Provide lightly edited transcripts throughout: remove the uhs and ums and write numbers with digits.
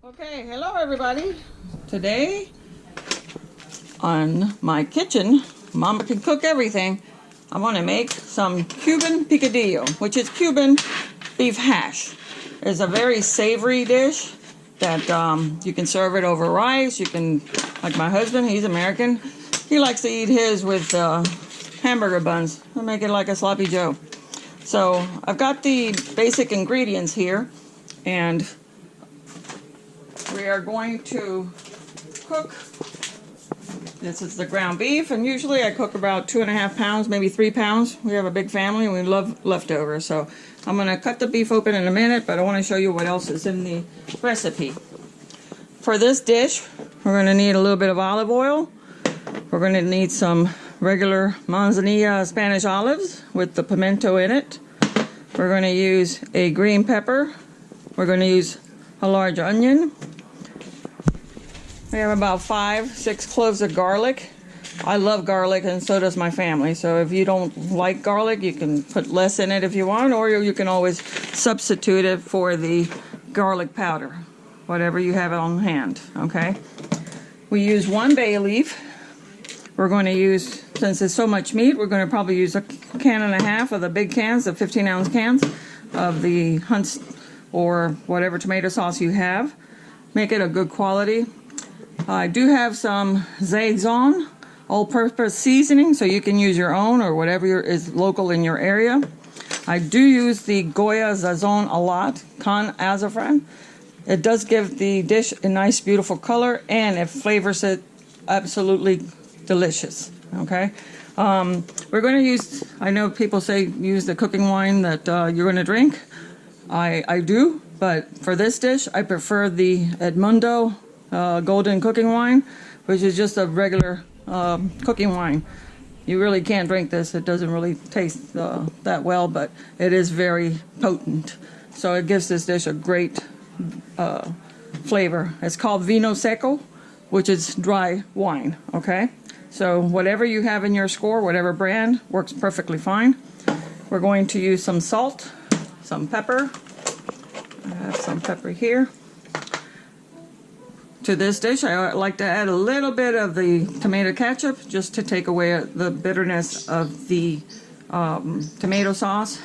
Okay, hello everybody. Today on my kitchen, Mama can cook everything. I want to make some Cuban Picadillo, which is Cuban beef hash. It's a very savory dish that you can serve it over rice. You can, like my husband, he's American. He likes to eat his with hamburger buns. I'll make it like a sloppy Joe. So I've got the basic ingredients here, and we are going to cook. This is the ground beef, and usually I cook about 2.5 pounds, maybe 3 pounds. We have a big family and we love leftovers. So I'm going to cut the beef open in a minute, but I want to show you what else is in the recipe. For this dish, we're going to need a little bit of olive oil. We're going to need some regular manzanilla Spanish olives with the pimento in it. We're going to use a green pepper. We're going to use a large onion. We have about 5-6 cloves of garlic. I love garlic, and so does my family. So if you don't like garlic, you can put less in it if you want, or you can always substitute it for the garlic powder, whatever you have on hand, okay? We use 1 bay leaf. We're going to use, since it's so much meat, we're going to probably use 1.5 cans of the big cans, the 15-ounce cans of the Hunt's or whatever tomato sauce you have. Make it a good quality. I do have some Sazon All Purpose seasoning, so you can use your own or whatever is local in your area. I do use the Goya Sazon a lot, con Azafran. It does give the dish a nice, beautiful color, and it flavors it absolutely delicious. Okay, we're going to use, I know people say use the cooking wine that you're going to drink. I do, but for this dish, I prefer the Edmundo golden cooking wine, which is just a regular cooking wine. You really can't drink this. It doesn't really taste that well, but it is very potent. So it gives this dish a great flavor. It's called Vino Seco, which is dry wine, okay? So whatever you have in your score, whatever brand, works perfectly fine. We're going to use some salt, some pepper. I have some pepper here. To this dish, I like to add a little bit of the tomato ketchup just to take away the bitterness of the tomato sauce.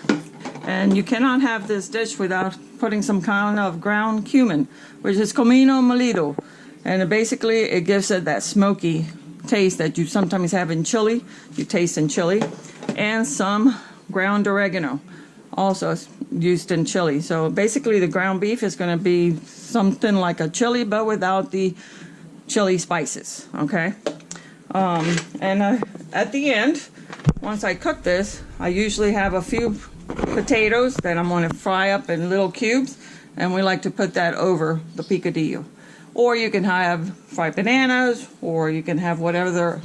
And you cannot have this dish without putting some kind of ground cumin, which is comino molido. And basically, it gives it that smoky taste that you sometimes have in chili, you taste in chili. And some ground oregano, also used in chili. So basically the ground beef is going to be something like a chili, but without the chili spices, okay? At the end, once I cook this, I usually have a few potatoes that I'm going to fry up in little cubes, and we like to put that over the picadillo. Or you can have fried bananas, or you can have whatever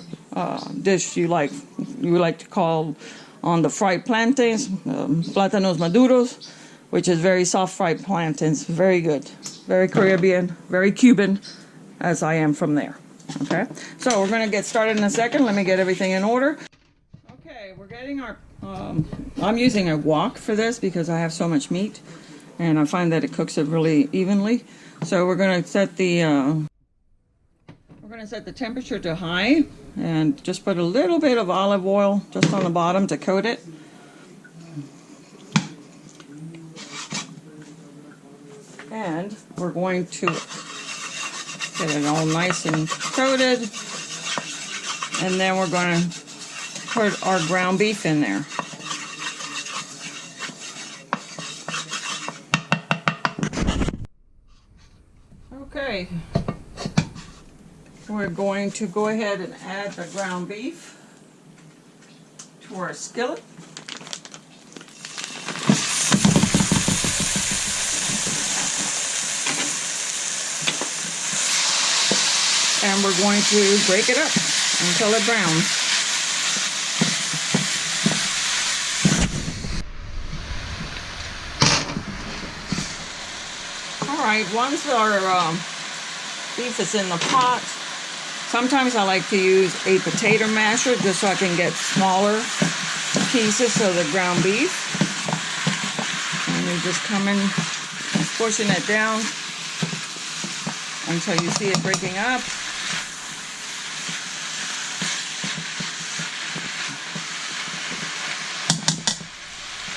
dish you like to call on the fried plantains, plátanos maduros, which is very soft fried plantains. Very good. Very Caribbean, very Cuban, as I am from there. Okay, so we're going to get started in a second. Let me get everything in order. Okay, we're getting our, I'm using a wok for this because I have so much meat, and I find that it cooks it really evenly. So we're going to set the, temperature to high, and just put a little bit of olive oil just on the bottom to coat it. And we're going to get it all nice and coated, and then we're going to put our ground beef in there. Okay, we're going to go ahead and add the ground beef to our skillet. And we're going to break it up until it browns. Alright, once our beef is in the pot, sometimes I like to use a potato masher just so I can get smaller pieces of the ground beef. And you're just coming and pushing it down until you see it breaking up.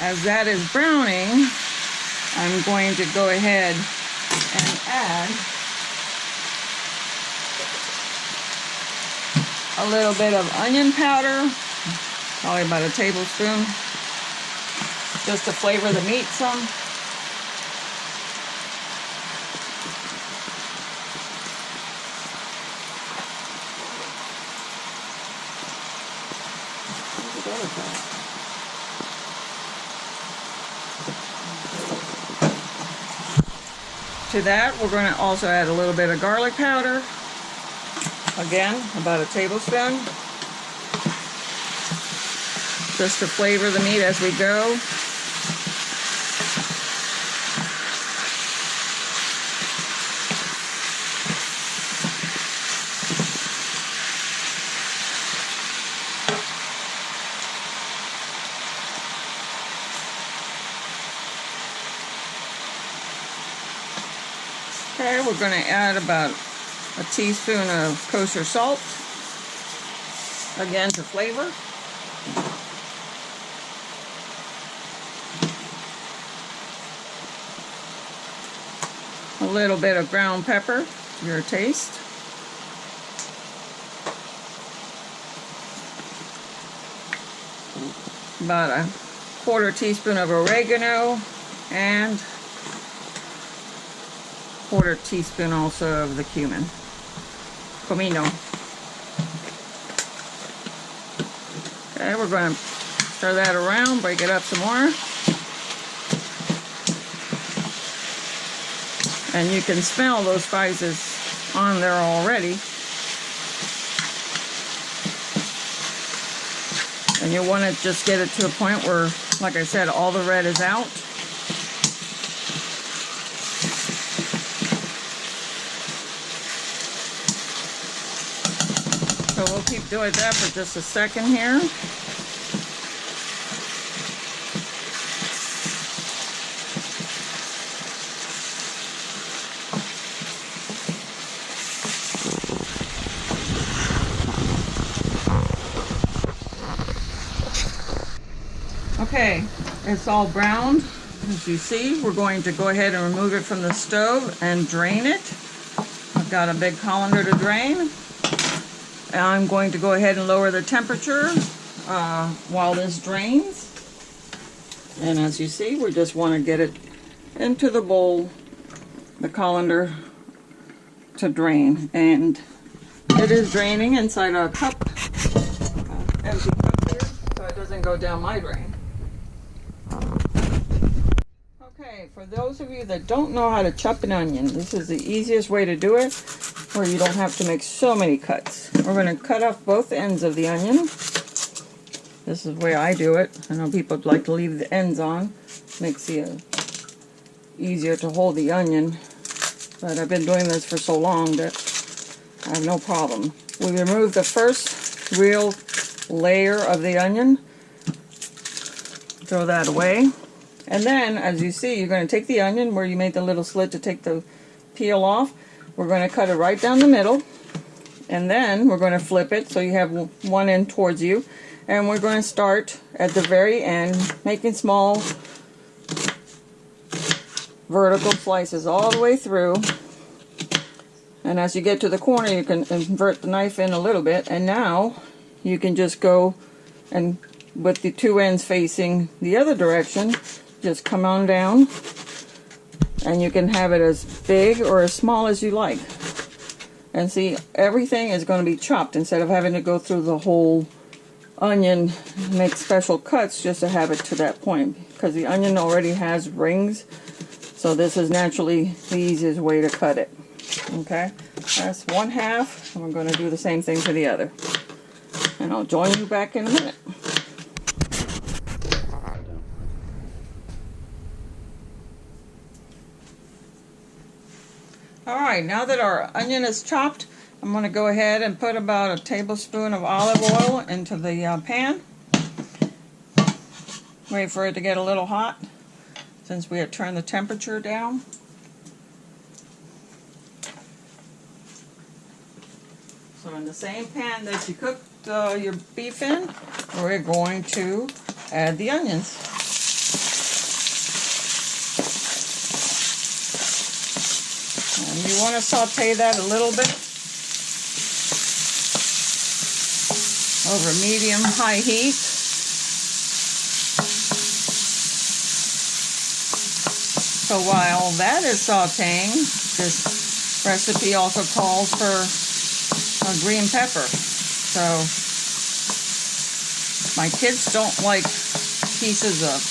As that is browning, I'm going to go ahead and add a little bit of onion powder, probably about a tablespoon, just to flavor the meat some. To that, we're going to also add a little bit of garlic powder. Again, about a tablespoon. Just to flavor the meat as we go. Okay, we're going to add about a teaspoon of kosher salt, again to flavor. A little bit of ground pepper to your taste. About a quarter teaspoon of oregano and quarter teaspoon also of the cumin. Pimento. Okay, we're going to stir that around, break it up some more. And you can smell those spices on there already. And you want to just get it to a point where, like I said, all the red is out. So we'll keep doing that for just a second here. Okay, it's all browned. As you see, we're going to go ahead and remove it from the stove and drain it. I've got a big colander to drain. I'm going to go ahead and lower the temperature while this drains. And as you see, we just want to get it into the bowl, the colander, to drain. And it is draining inside a cup, empty cup here, so it doesn't go down my drain. Okay, for those of you that don't know how to chop an onion, this is the easiest way to do it, where you don't have to make so many cuts. We're going to cut off both ends of the onion. This is the way I do it. I know people like to leave the ends on. Makes it easier to hold the onion. But I've been doing this for so long that I have no problem. We remove the first real layer of the onion. Throw that away. And then, as you see, you're going to take the onion where you made the little slit to take the peel off. We're going to cut it right down the middle, and then we're going to flip it so you have one end towards you, and we're going to start at the very end making small vertical slices all the way through. And as you get to the corner, you can invert the knife in a little bit, and now you can just go and with the two ends facing the other direction, just come on down. And you can have it as big or as small as you like. And see, everything is going to be chopped instead of having to go through the whole onion, make special cuts just to have it to that point. Because the onion already has rings, so this is naturally the easiest way to cut it. Okay, that's one half, and we're going to do the same thing for the other. And I'll join you back in a minute. Alright, now that our onion is chopped, I'm going to go ahead and put about a tablespoon of olive oil into the pan. Wait for it to get a little hot, since we had turned the temperature down. So in the same pan that you cooked your beef in, we're going to add the onions. And you want to saute that a little bit over medium-high heat. So while that is sauteing, this recipe also calls for a green pepper. So my kids don't like pieces of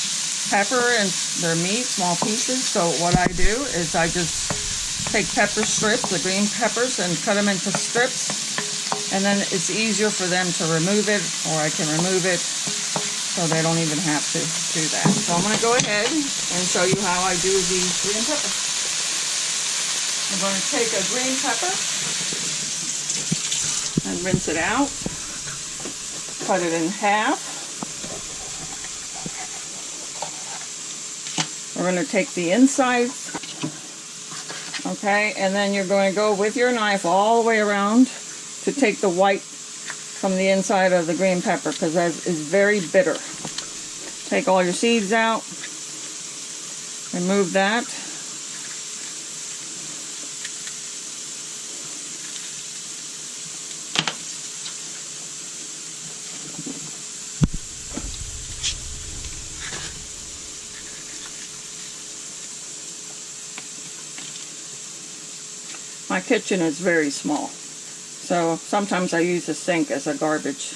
pepper in their meat, small pieces. So what I do is I just take pepper strips, the green peppers, and cut them into strips. And then it's easier for them to remove it, or I can remove it so they don't even have to do that. So I'm going to go ahead and show you how I do the green pepper. I'm going to take a green pepper and rinse it out, cut it in half. We're going to take the inside, okay, and then you're going to go with your knife all the way around to take the white from the inside of the green pepper, because that is very bitter. Take all your seeds out, remove that. My kitchen is very small, so sometimes I use the sink as a garbage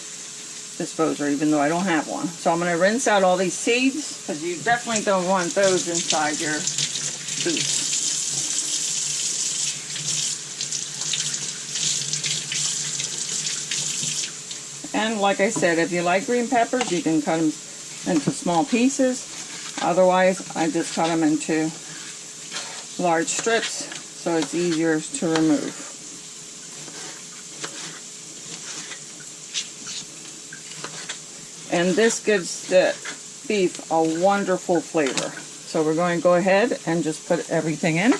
disposer, even though I don't have one. So I'm going to rinse out all these seeds, because you definitely don't want those inside your beef. And like I said, if you like green peppers, you can cut them into small pieces. Otherwise, I just cut them into large strips, so it's easier to remove. And this gives the beef a wonderful flavor. So we're going to go ahead and just put everything in and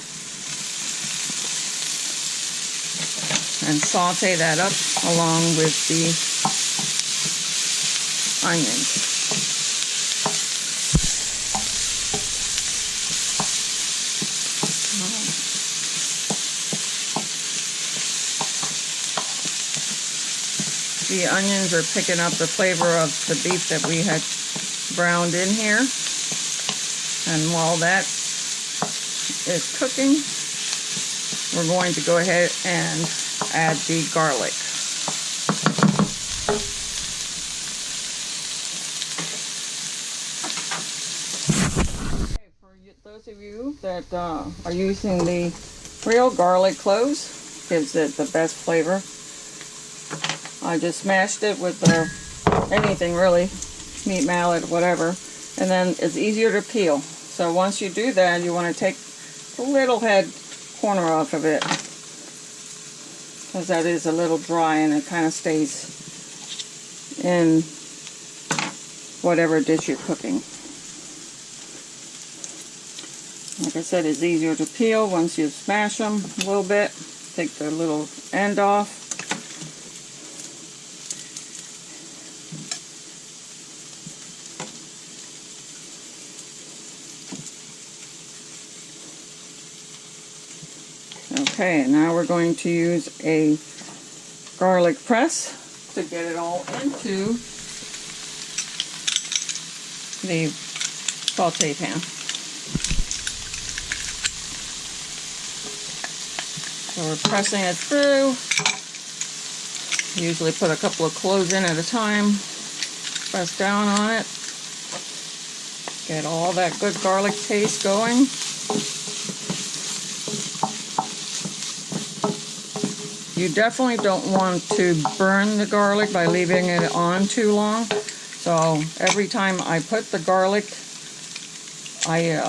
saute that up along with the onions. The onions are picking up the flavor of the beef that we had browned in here. And while that is cooking, we're going to go ahead and add the garlic. Okay, for those of you that are using the real garlic cloves, gives it the best flavor. I just smashed it with anything really, meat mallet, whatever, and then it's easier to peel. So once you do that, you want to take the little head corner off of it, because that is a little dry and it kind of stays in whatever dish you're cooking. Like I said, it's easier to peel once you smash them a little bit. Take the little end off. Okay, now we're going to use a garlic press to get it all into the saute pan. So we're pressing it through. Usually put a couple of cloves in at a time. Press down on it. Get all that good garlic taste going. You definitely don't want to burn the garlic by leaving it on too long. So every time I put the garlic, I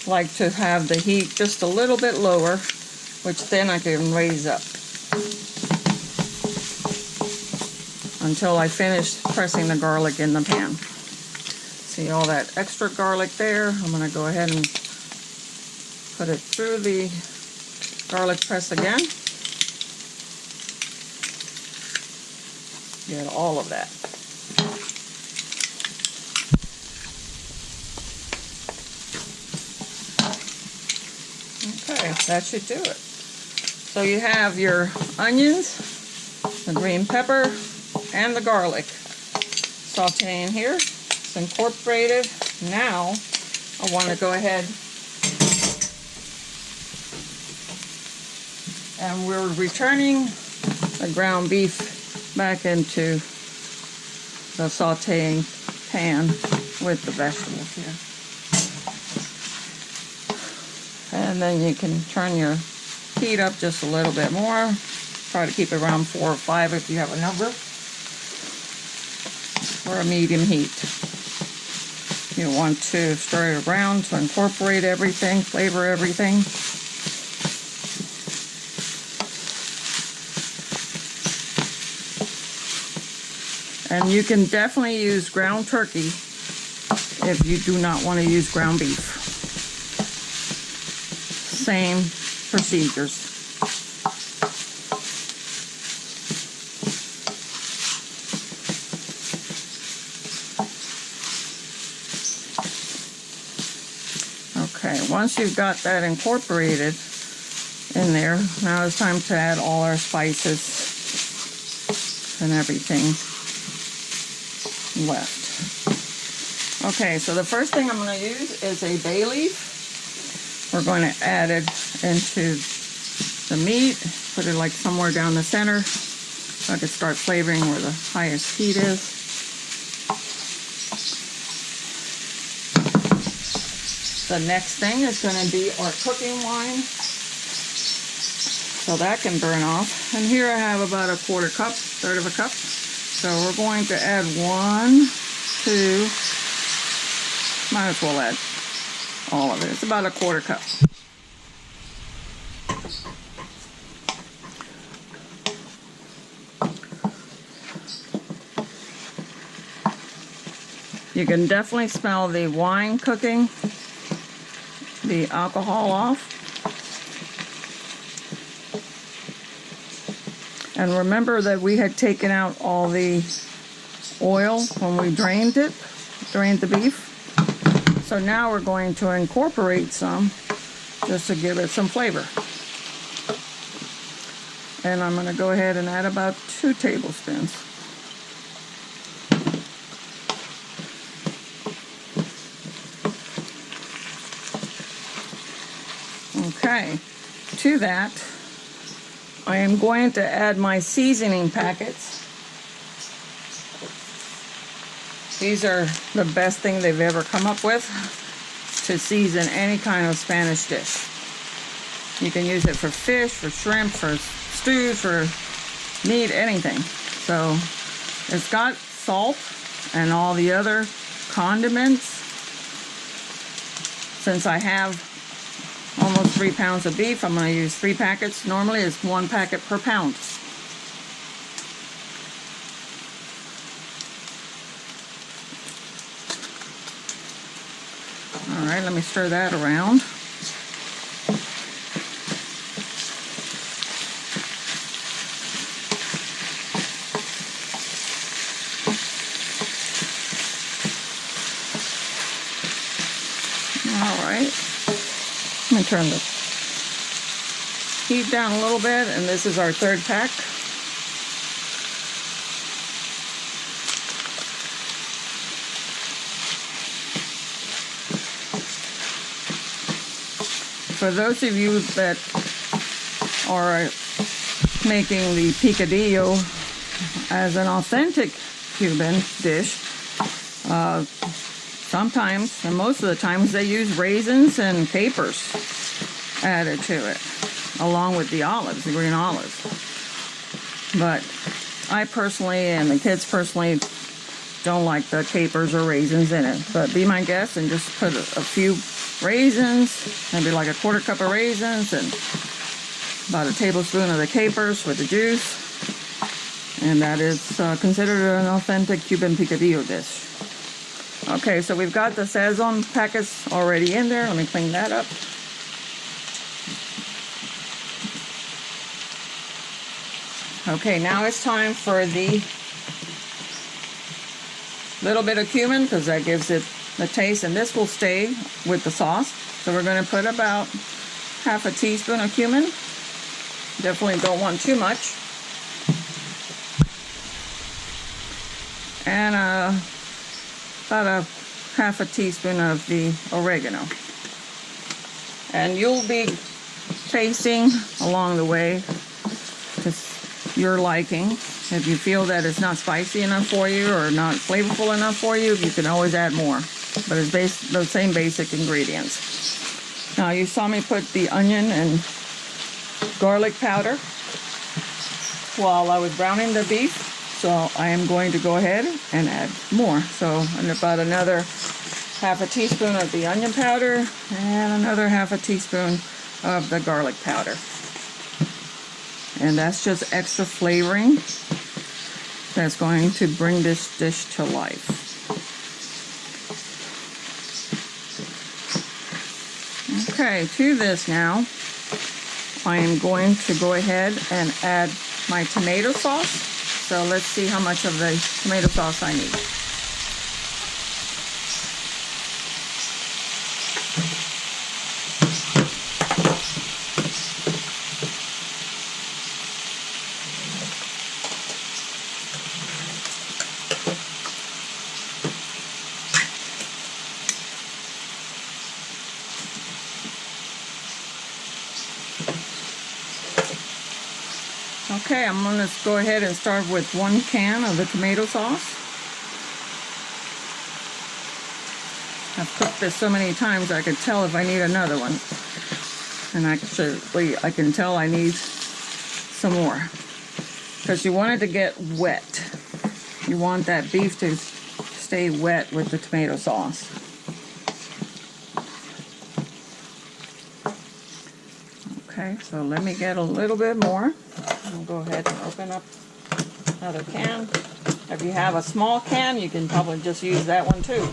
like to have the heat just a little bit lower, which then I can raise up until I finish pressing the garlic in the pan. See all that extra garlic there? I'm going to go ahead and put it through the garlic press again. Get all of that. Okay, that should do it. So you have your onions, the green pepper, and the garlic sauteing here. It's incorporated. Now I want to go ahead and we're returning the ground beef back into the sauteing pan with the vegetables here. And then you can turn your heat up just a little bit more. Try to keep it around 4 or 5 if you have a number, or a medium heat. You want to stir it around to incorporate everything, flavor everything. And you can definitely use ground turkey if you do not want to use ground beef. Same procedures. Okay, once you've got that incorporated in there, now it's time to add all our spices and everything left. Okay, so the first thing I'm going to use is a bay leaf. We're going to add it into the meat, put it like somewhere down the center so I can start flavoring where the highest heat is. The next thing is going to be our cooking wine, so that can burn off. And here I have about a quarter cup, third of a cup. So we're going to add 1, 2, might as well add all of it. It's about a quarter cup. You can definitely smell the wine cooking, the alcohol off. And remember that we had taken out all the oil when we drained the beef. So now we're going to incorporate some just to give it some flavor. And I'm going to go ahead and add about 2 tablespoons. Okay, to that, I am going to add my seasoning packets. These are the best thing they've ever come up with to season any kind of Spanish dish. You can use it for fish, for shrimp, for stews, for meat, anything. So it's got salt and all the other condiments. Since I have almost 3 pounds of beef, I'm going to use 3 packets. Normally it's 1 packet per pound. All right, let me stir that around. All right, let me turn the heat down a little bit, and this is our 3rd pack. For those of you that are making the picadillo as an authentic Cuban dish, sometimes, and most of the times, they use raisins and capers added to it, along with the olives, the green olives. But I personally, and the kids personally, don't like the capers or raisins in it. But be my guest and just put a few raisins, maybe like a quarter cup of raisins, and about a tablespoon of the capers with the juice. And that is considered an authentic Cuban picadillo dish. Okay, so we've got the Sazon packets already in there. Let me clean that up. Okay, now it's time for the little bit of cumin because that gives it the taste, and this will stay with the sauce. So we're going to put about half a teaspoon of cumin. Definitely don't want too much. And about a half a teaspoon of the oregano. And you'll be tasting along the way to your liking. If you feel that it's not spicy enough for you or not flavorful enough for you, you can always add more. But it's the same basic ingredients. Now you saw me put the onion and garlic powder while I was browning the beef. So I am going to go ahead and add more. So about another half a teaspoon of the onion powder and another half a teaspoon of the garlic powder. And that's just extra flavoring that's going to bring this dish to life. Okay, to this now, I am going to go ahead and add my tomato sauce. So let's see how much of the tomato sauce I need. Okay, I'm going to go ahead and start with 1 can of the tomato sauce. I've cooked this so many times I could tell if I need another one. And actually, I can tell I need some more. Because you want it to get wet. You want that beef to stay wet with the tomato sauce. Okay, so let me get a little bit more. I'll go ahead and open up another can. If you have a small can, you can probably just use that one too.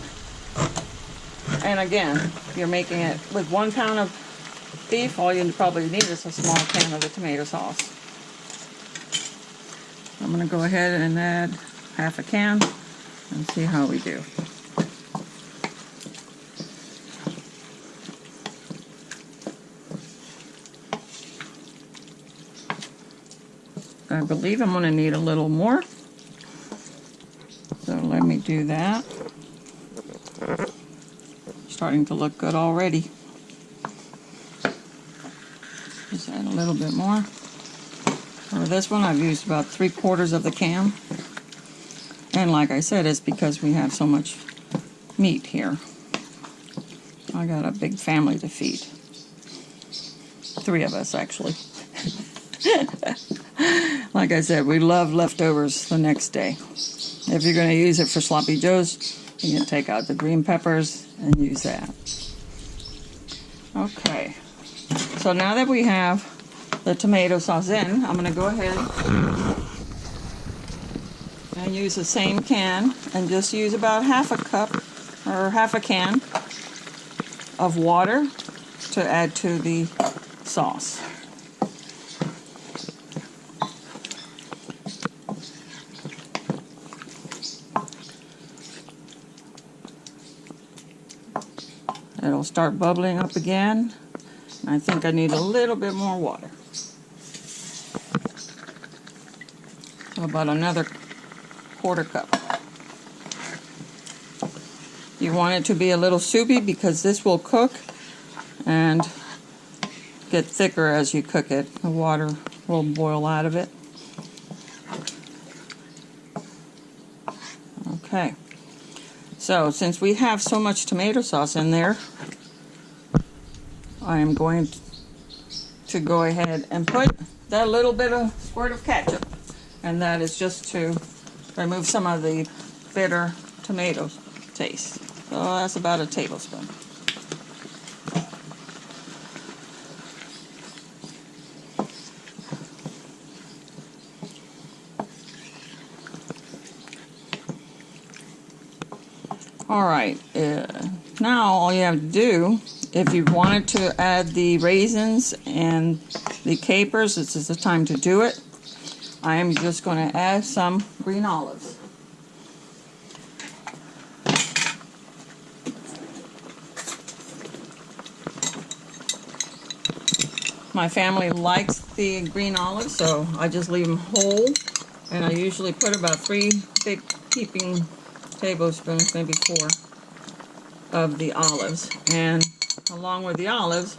And again, if you're making it with 1 pound of beef, all you probably need is a small can of the tomato sauce. I'm going to go ahead and add half a can and see how we do. I believe I'm going to need a little more. So let me do that. Starting to look good already. Just add a little bit more. For this one, I've used about 3/4 of the can. And like I said, it's because we have so much meat here. I got a big family to feed. 3 of us, actually. Like I said, we love leftovers the next day. If you're going to use it for sloppy joes, you can take out the green peppers and use that. Okay, so now that we have the tomato sauce in, I'm going to go ahead and use the same can and just use about half a cup or half a can of water to add to the sauce. It'll start bubbling up again. I think I need a little bit more water. So about another 1/4 cup. You want it to be a little soupy because this will cook and get thicker as you cook it. The water will boil out of it. Okay. So, since we have so much tomato sauce in there, I am going to go ahead and put that little bit of squirt of ketchup. And that is just to remove some of the bitter tomato taste. So that's about a tablespoon. Alright, now all you have to do, if you wanted to add the raisins and the capers, this is the time to do it. I am just going to add some green olives. My family likes the green olives, so I just leave them whole. And I usually put about 3 big heaping tablespoons, maybe 4, of the olives. And along with the olives,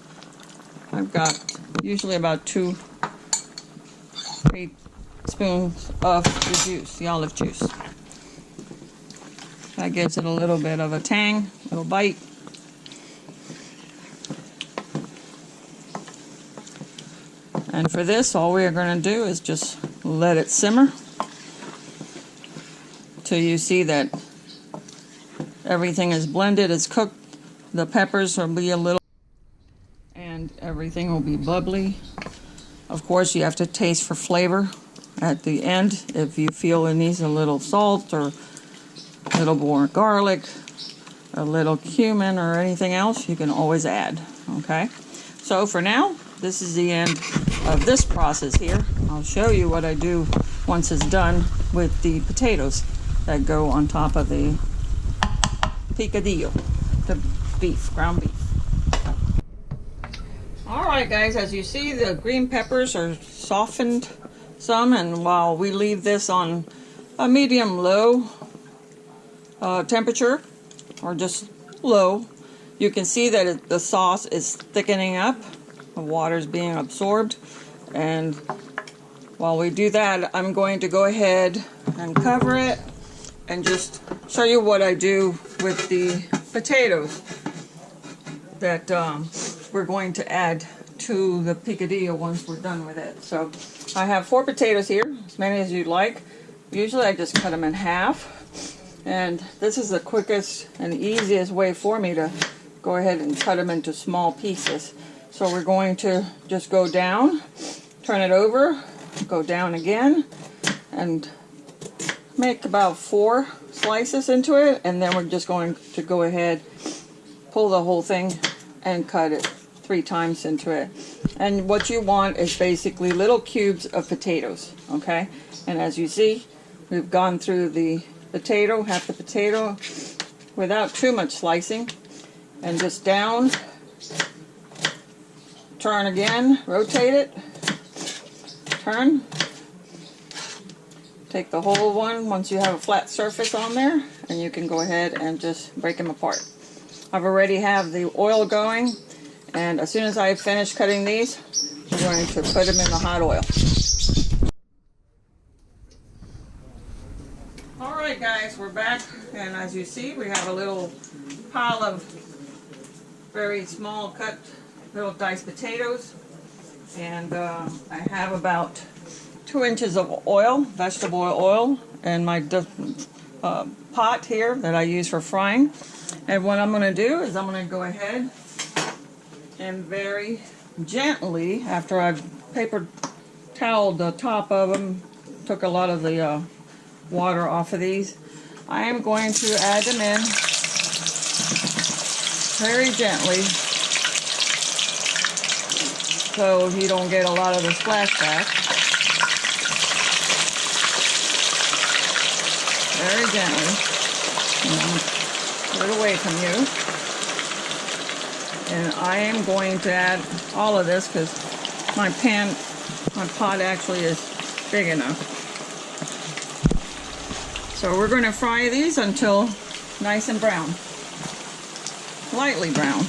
I've got usually about 2 spoons of the juice, the olive juice. That gives it a little bit of a tang, a little bite. And for this, all we are going to do is just let it simmer till you see that everything is blended, it's cooked. The peppers will be a little, and everything will be bubbly. Of course, you have to taste for flavor at the end. If you feel it needs a little salt or a little more garlic, a little cumin or anything else, you can always add, okay? So for now, this is the end of this process here. I'll show you what I do once it's done with the potatoes that go on top of the picadillo, the beef, ground beef. Alright guys, as you see, the green peppers are softened some, and while we leave this on a medium-low temperature, or just low, you can see that the sauce is thickening up. The water is being absorbed, and while we do that, I'm going to go ahead and cover it and just show you what I do with the potatoes that we're going to add to the picadillo once we're done with it. So I have 4 potatoes here, as many as you'd like. Usually I just cut them in half, and this is the quickest and easiest way for me to go ahead and cut them into small pieces. So we're going to just go down, turn it over, go down again, and make about 4 slices into it, and then we're just going to go ahead, pull the whole thing, and cut it 3 times into it. And what you want is basically little cubes of potatoes, okay? And as you see, we've gone through the potato, half the potato, without too much slicing, and just down, turn again, rotate it, turn, take the whole one once you have a flat surface on there, and you can go ahead and just break them apart. I've already have the oil going, and as soon as I finish cutting these, I'm going to put them in the hot oil. Alright guys, we're back, and as you see, we have a little pile of very small cut little diced potatoes, and I have about 2 inches of oil, vegetable oil, in my pot here that I use for frying. And what I'm going to do is I'm going to go ahead and very gently, after I've paper toweled the top of them, took a lot of the water off of these, I am going to add them in very gently so you don't get a lot of the splashback. Very gently. Put it away from you. And I am going to add all of this because my pot actually is big enough. So we're going to fry these until nice and brown. Lightly brown.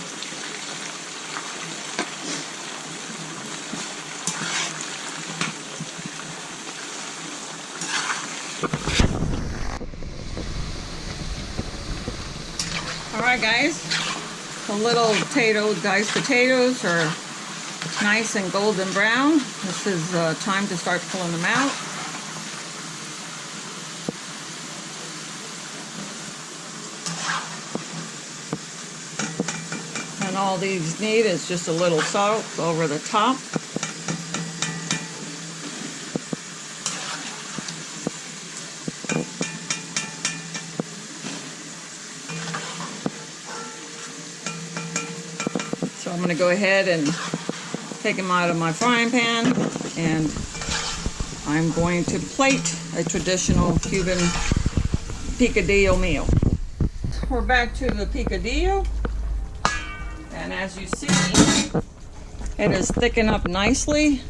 Alright guys, the little diced potatoes are nice and golden brown. This is time to start pulling them out. And all these need is just a little salt over the top. So I'm going to go ahead and take them out of my frying pan, and I'm going to plate a traditional Cuban picadillo meal. We're back to the picadillo, and as you see, It is thickened up nicely.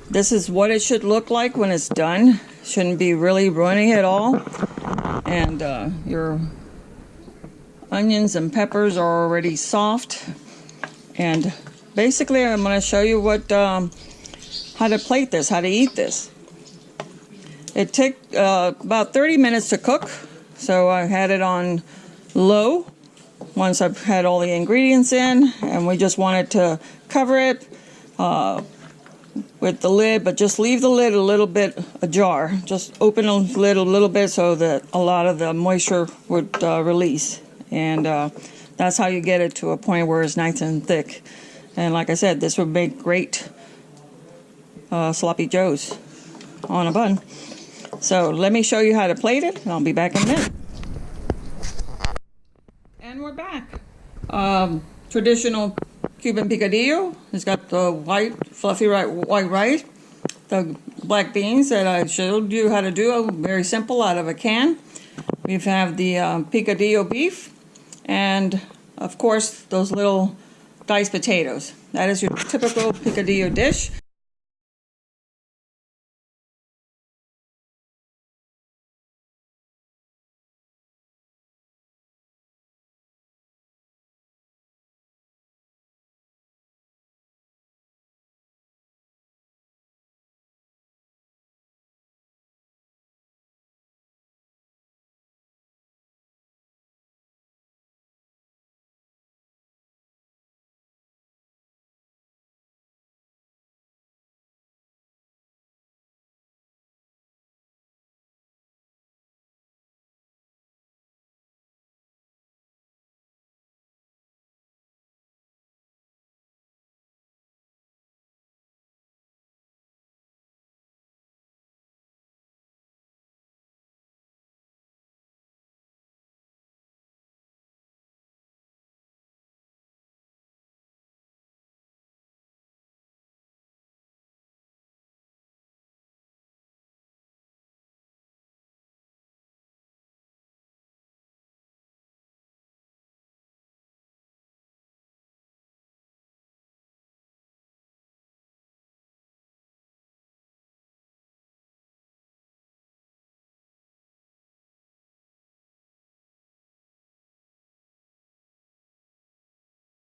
This is what it should look like when it's done. Shouldn't be really runny at all. And your onions and peppers are already soft. And basically I'm going to show you what how to plate this, how to eat this. It took about 30 minutes to cook, so I had it on low once I've had all the ingredients in, and we just wanted to cover it with the lid, but just leave the lid a little bit ajar. Just open the lid a little bit so that a lot of the moisture would release, and that's how you get it to a point where it's nice and thick. And like I said, this would make great sloppy joes on a bun. So let me show you how to plate it, and I'll be back in a minute. And we're back. Traditional Cuban picadillo. It's got the white, fluffy white rice, the black beans that I showed you how to do, very simple, out of a can. We have the picadillo beef, and of course those little diced potatoes. That is your typical picadillo dish.